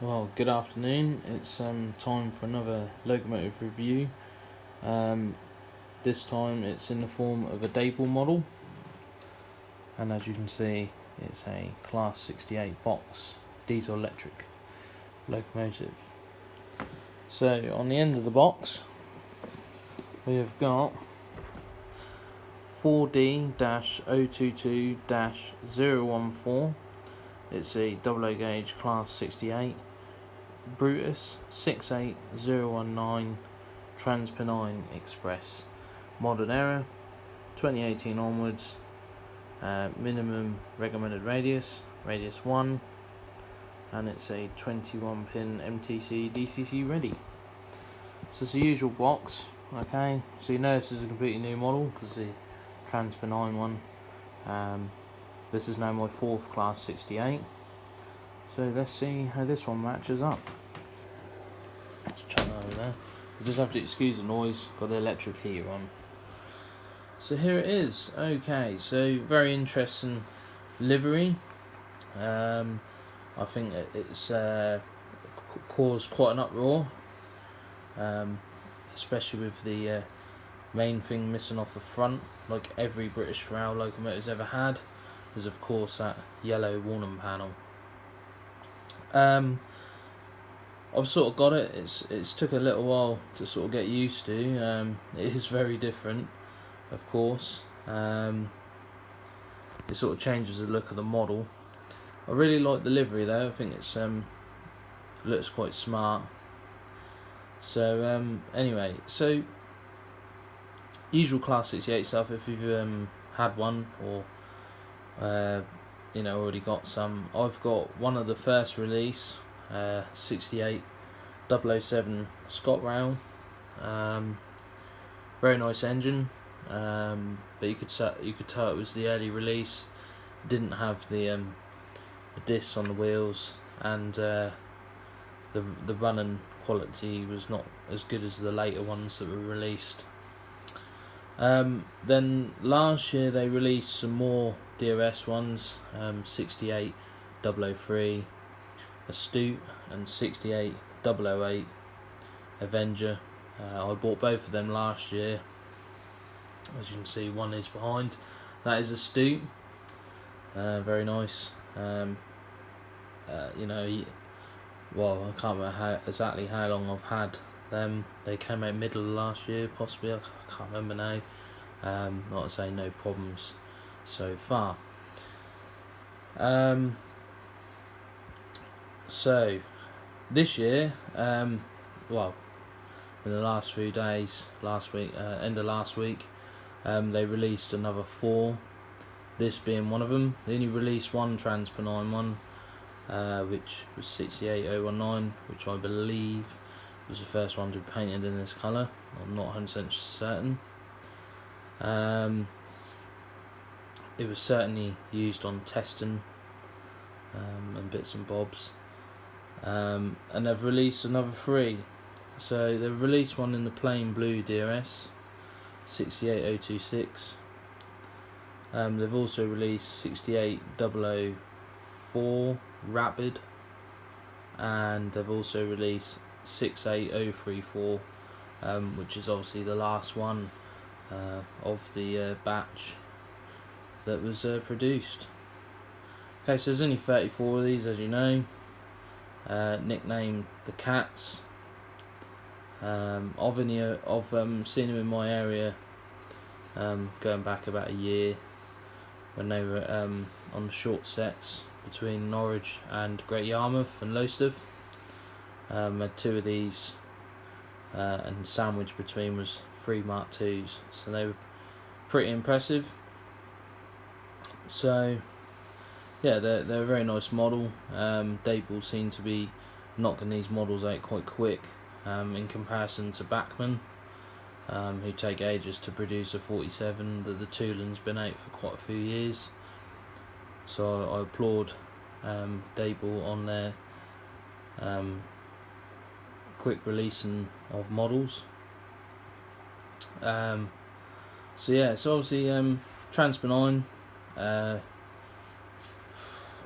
Well, good afternoon. It's time for another locomotive review. This time it's in the form of a Dapol model, and as you can see, it's a Class 68 box diesel electric locomotive. So on the end of the box, we have got 4D-022-014. It's a double O gauge Class 68. Brutus 68019 Transpennie Express. Modern era 2018 onwards. Minimum recommended radius 1, and it's a 21 pin MTC DCC ready. So it's the usual box. Okay, so you know this is a completely new model because the Transpennie one. This is now my 4th Class 68. So let's see how this one matches up. Let's chuck that over there. You just have to excuse the noise, got the electric heater on. So here it is. Okay, so very interesting livery. I think it's caused quite an uproar, especially with the main thing missing off the front, like every British rail locomotive's ever had, is of course that yellow warning panel. I've sort of got it. It's took a little while to sort of get used to. It is very different, of course. It sort of changes the look of the model. I really like the livery though. I think it's looks quite smart. So anyway, so usual Class 68 stuff. If you've had one or already got some, I've got one of the first release. 68 007 Scott Rail. Very nice engine, but you could tell it was the early release. It didn't have the discs on the wheels, and the running quality was not as good as the later ones that were released. Then last year they released some more DRS ones, 68 003 Astute and 68 008 Avenger. I bought both of them last year. As you can see, one is behind. That is Astute. Very nice. Well, I can't remember exactly how long I've had them. They came out middle of last year, possibly. I can't remember now. Like I say, no problems so far. So this year, in the last few days, end of last week, they released another 4. This being one of them. They only released one Transpennie one, which was 68019, which I believe was the first one to be painted in this colour. I'm not 100% certain. It was certainly used on testing and bits and bobs. And they've released another 3. So they've released one in the plain blue DRS 68026. They've also released 68004 Rapid, and they've also released 68034, which is obviously the last one of the batch that was produced. Okay, so there's only 34 of these, as you know. Nicknamed the Cats. I've seen them in my area going back about a year when they were on the short sets between Norwich and Great Yarmouth and Lowestoft. Had 2 of these, and sandwiched between was 3 Mark IIs, so they were pretty impressive. So yeah, they're a very nice model. Dapol seem to be knocking these models out quite quick in comparison to Bachmann, who take ages to produce a 47. The tooling's been out for quite a few years, so I applaud Dapol on their quick releasing of models. So yeah, so obviously Transpennie,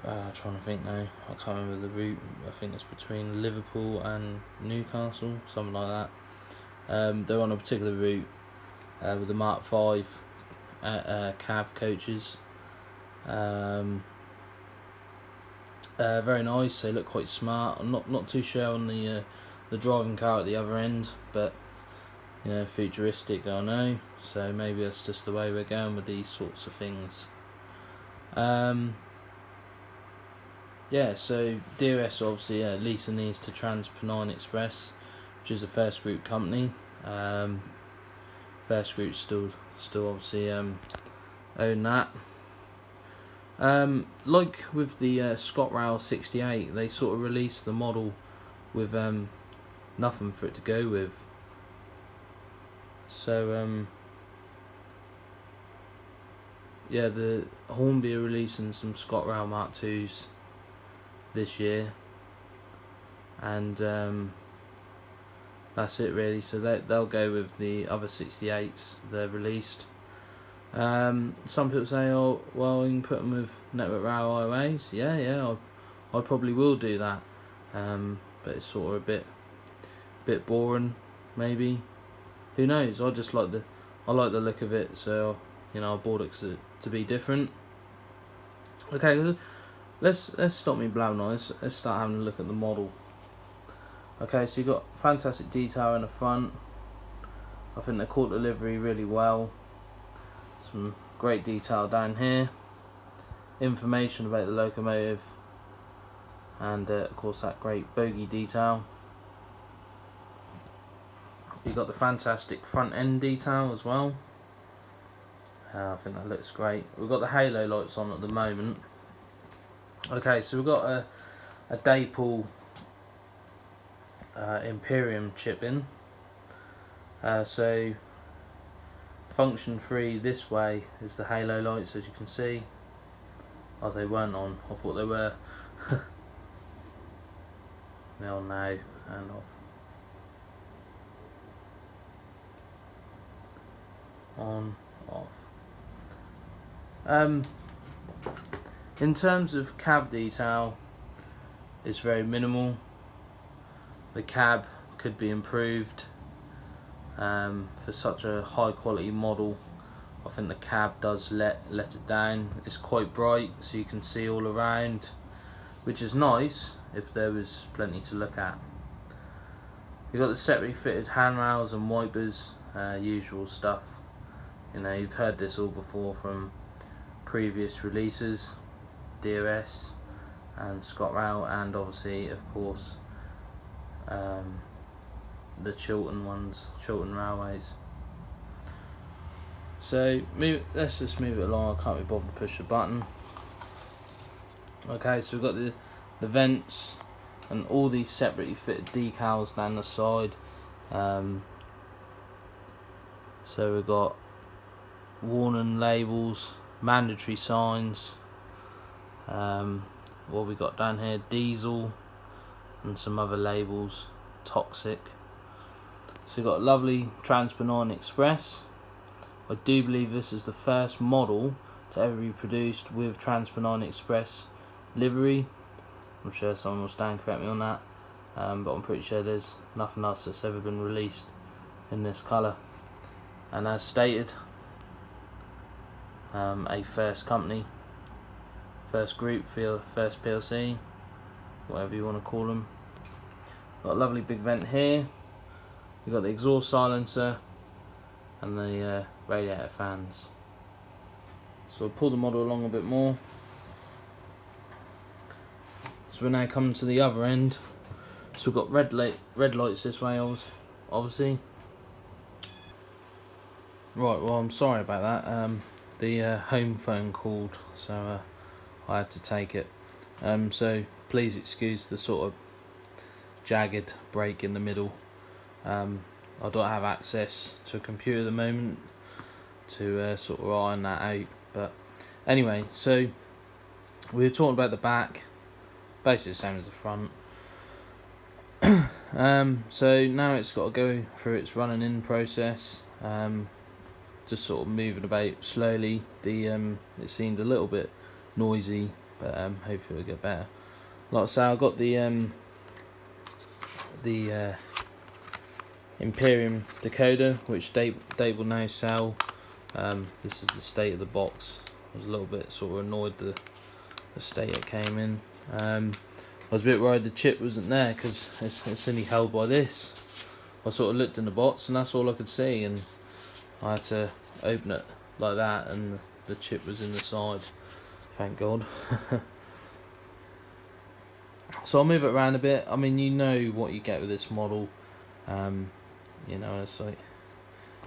Trying to think now, I can't remember the route. I think it's between Liverpool and Newcastle, something like that. They're on a particular route with the Mark 5 cav coaches. Very nice. They look quite smart. I'm not too sure on the driving car at the other end, but you know, futuristic, I know. So maybe that's just the way we're going with these sorts of things. Yeah, so DRS obviously leasing these to Transpennie Express, which is a first group company. First group still obviously own that. Like with the ScotRail 68, they sort of released the model with nothing for it to go with. So yeah, the Hornby are releasing some ScotRail Mark 2s this year, and that's it really. So they'll go with the other 68s they're released. Some people say, oh well, you can put them with Network Rail highways. Yeah, I probably will do that, but it's sort of a bit boring maybe. Who knows? I like the look of it, so you know I bought it to be different. Okay, let's stop me blabbing on. Let's start having a look at the model. Okay, so you've got fantastic detail in the front. I think they caught the livery really well. Some great detail down here. Information about the locomotive, and of course that great bogie detail. You've got the fantastic front end detail as well. I think that looks great. We've got the halo lights on at the moment. Okay, so we've got a Dapol Imperium chip in. So function 3 this way is the halo lights, as you can see. Oh, they weren't on. I thought they were. They're on now and off. On, off. In terms of cab detail, it's very minimal. The cab could be improved. For such a high quality model, I think the cab does let it down. It's quite bright, so you can see all around, which is nice if there was plenty to look at. You've got the separately fitted handrails and wipers, usual stuff. You know, you've heard this all before from previous releases, DRS and ScotRail, and obviously, of course, the Chiltern ones, Chiltern Railways. So let's just move it along. I can't be bothered to push the button. Okay, so we've got the vents and all these separately fitted decals down the side. So we've got warning labels, mandatory signs. What we got down here, diesel, and some other labels, toxic. So we've got a lovely Transpennie Express. I do believe this is the first model to ever be produced with Transpennie Express livery. I'm sure someone will stand correct me on that, but I'm pretty sure there's nothing else that's ever been released in this colour. And as stated, a first company, first group, first PLC, whatever you want to call them. Got a lovely big vent here. You've got the exhaust silencer and the radiator fans. So we'll pull the model along a bit more. So we're now coming to the other end. So we've got red lights this way, obviously. Right, well I'm sorry about that. The home phone called, so I had to take it. So please excuse the sort of jagged break in the middle. I don't have access to a computer at the moment to sort of iron that out. But anyway, so we were talking about the back, basically the same as the front. So now it's got to go through its running in process. Just sort of moving about slowly. It seemed a little bit noisy but hopefully it'll get better. Like I say, I got the Imperium decoder, which Dapol now sell. This is the state of the box. I was a little bit sort of annoyed the state it came in. I was a bit worried the chip wasn't there because it's only held by this. I sort of looked in the box and that's all I could see, and I had to open it like that, and the chip was in the side, thank God. So I'll move it around a bit. I mean, you know what you get with this model. You know, it's like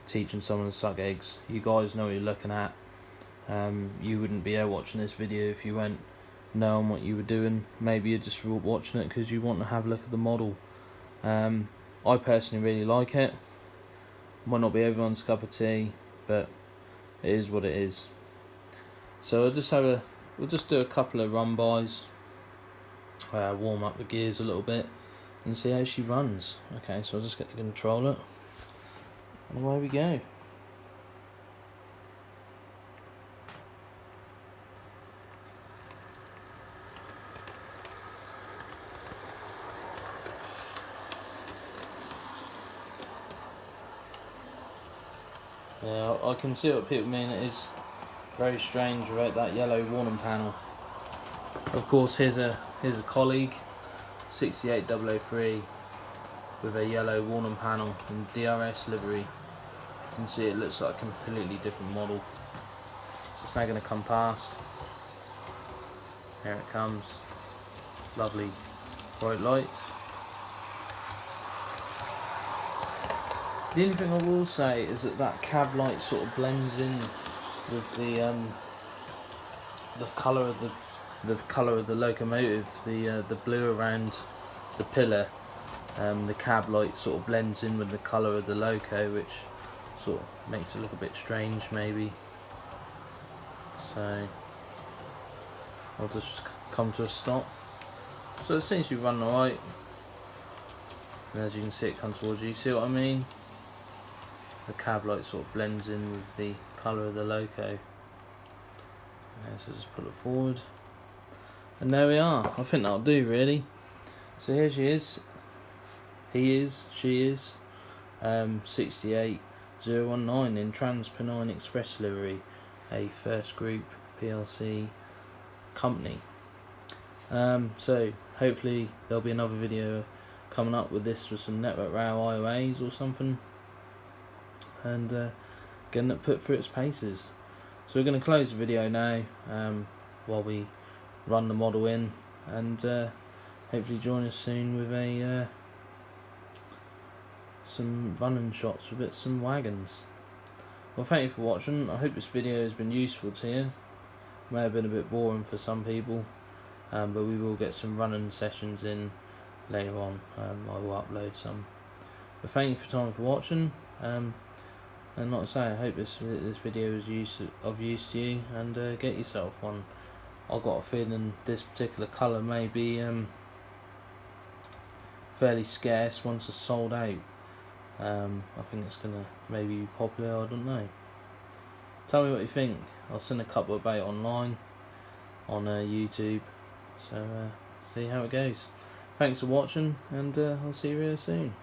teaching someone to suck eggs. You guys know what you're looking at. You wouldn't be here watching this video if you weren't knowing what you were doing. Maybe you're just watching it because you want to have a look at the model. I personally really like it. Might not be everyone's cup of tea, but it is what it is. So we'll just do a couple of run bys, warm up the gears a little bit, and see how she runs. Okay, so I'll just get the controller, and away we go. Yeah, I can see what people mean. It is very strange without that yellow warning panel. Of course, here's a colleague, 68003, with a yellow warning panel and DRS livery. You can see it looks like a completely different model. So it's now going to come past. Here it comes. Lovely bright lights. The only thing I will say is that cab light sort of blends in with the colour of the locomotive, the blue around the pillar. The cab light sort of blends in with the colour of the loco, which sort of makes it look a bit strange maybe. So I'll just come to a stop. So it seems to be running alright, and as you can see it comes towards you. See what I mean? The cab light sort of blends in with the colour of the loco. Okay, so just pull it forward, and there we are. I think that'll do really. So here she is. She is 68019 in Transpennie Express livery, a first group PLC company. So hopefully there'll be another video coming up with this, with some network rail IOAs or something, and getting it put through its paces. So we're going to close the video now while we run the model in, and hopefully join us soon with some running shots with it, some wagons. Well, thank you for watching. I hope this video has been useful to you. May have been a bit boring for some people, but we will get some running sessions in later on. I will upload some. But thank you for watching. And like I say, I hope this video is of use to you, and get yourself one. I've got a feeling this particular colour may be fairly scarce once it's sold out. I think it's gonna maybe be popular, I don't know. Tell me what you think. I'll send a couple about online on YouTube, so see how it goes. Thanks for watching, and I'll see you real soon.